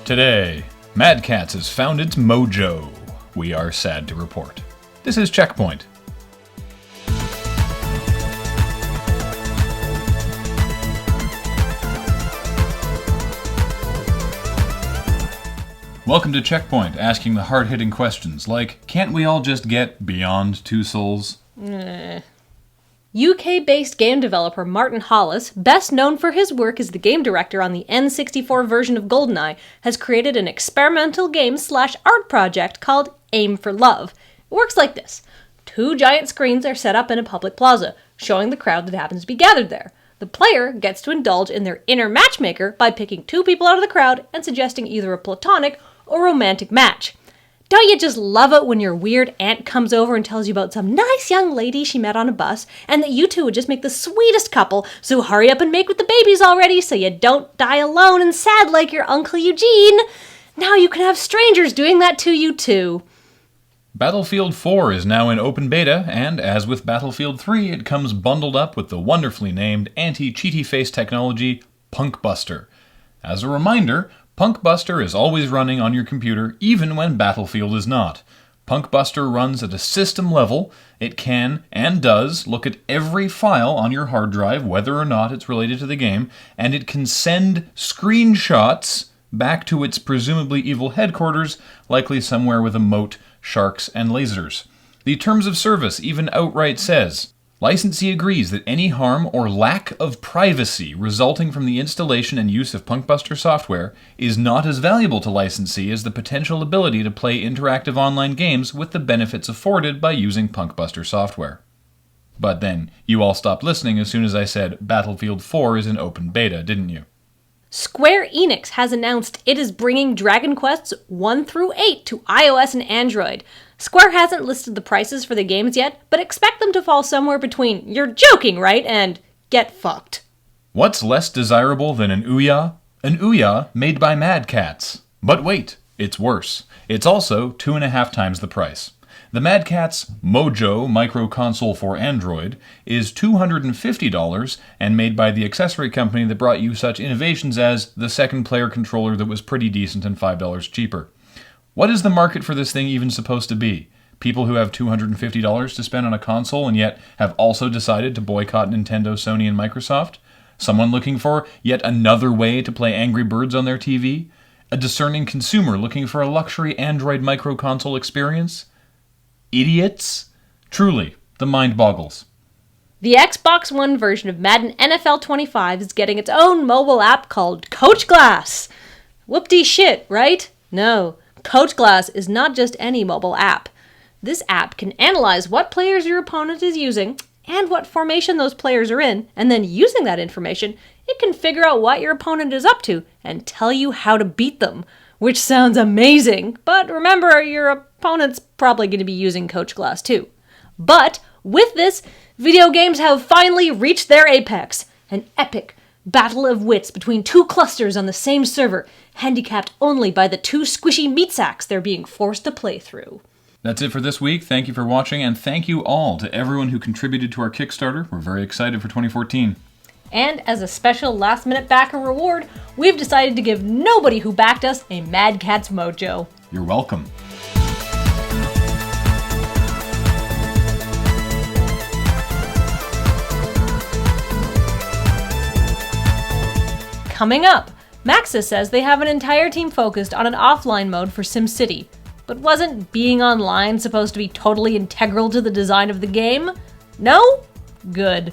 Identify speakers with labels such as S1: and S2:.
S1: Today, Mad Catz has found its mojo. We are sad to report. This is CheckPoint. Welcome to CheckPoint, asking the hard-hitting questions like, can't we all just get beyond two souls?
S2: UK-based game developer Martin Hollis, best known for his work as the game director on the N64 version of GoldenEye, has created an experimental game/art project called Aim for Love. It works like this. 2 giant screens are set up in a public plaza, showing the crowd that happens to be gathered there. The player gets to indulge in their inner matchmaker by picking 2 people out of the crowd and suggesting either a platonic or romantic match. Don't you just love it when your weird aunt comes over and tells you about some nice young lady she met on a bus, and that you two would just make the sweetest couple, so hurry up and make with the babies already so you don't die alone and sad like your Uncle Eugene? Now you can have strangers doing that to you too.
S1: Battlefield 4 is now in open beta, and as with Battlefield 3, it comes bundled up with the wonderfully named anti-cheaty face technology, Punkbuster. As a reminder, Punkbuster is always running on your computer, even when Battlefield is not. Punkbuster runs at a system level. It can, and does, look at every file on your hard drive, whether or not it's related to the game, and it can send screenshots back to its presumably evil headquarters, likely somewhere with a moat, sharks, and lasers. The Terms of Service even outright says, licensee agrees that any harm or lack of privacy resulting from the installation and use of Punkbuster software is not as valuable to licensee as the potential ability to play interactive online games with the benefits afforded by using Punkbuster software. But then, you all stopped listening as soon as I said Battlefield 4 is in open beta, didn't you?
S2: Square Enix has announced it is bringing Dragon Quests 1 through 8 to iOS and Android. Square hasn't listed the prices for the games yet, but expect them to fall somewhere between "you're joking, right?" and "get fucked."
S1: What's less desirable than an Ouya? An Ouya made by Mad Catz. But wait, it's worse. It's also 2.5 times the price. The Mad Catz Mojo micro console for Android is $250 and made by the accessory company that brought you such innovations as the second player controller that was pretty decent and $5 cheaper. What is the market for this thing even supposed to be? People who have $250 to spend on a console and yet have also decided to boycott Nintendo, Sony, and Microsoft? Someone looking for yet another way to play Angry Birds on their TV? A discerning consumer looking for a luxury Android micro console experience? Idiots? Truly, the mind boggles.
S2: The Xbox One version of Madden NFL 25 is getting its own mobile app called Coach Glass. Whoop-dee shit, right? No. Coach Glass is not just any mobile app. This app can analyze what players your opponent is using and what formation those players are in, and then using that information, it can figure out what your opponent is up to and tell you how to beat them, which sounds amazing, but remember, your opponent's probably going to be using Coach Glass too. But with this, video games have finally reached their apex, an epic battle of wits between 2 clusters on the same server, handicapped only by the 2 squishy meat sacks they're being forced to play through.
S1: That's it for this week. Thank you for watching, and thank you all to everyone who contributed to our Kickstarter. We're very excited for 2014.
S2: And as a special last-minute backer reward, we've decided to give nobody who backed us a Mad Catz Mojo.
S1: You're welcome.
S2: Coming up, Maxis says they have an entire team focused on an offline mode for SimCity. But wasn't being online supposed to be totally integral to the design of the game? No? Good.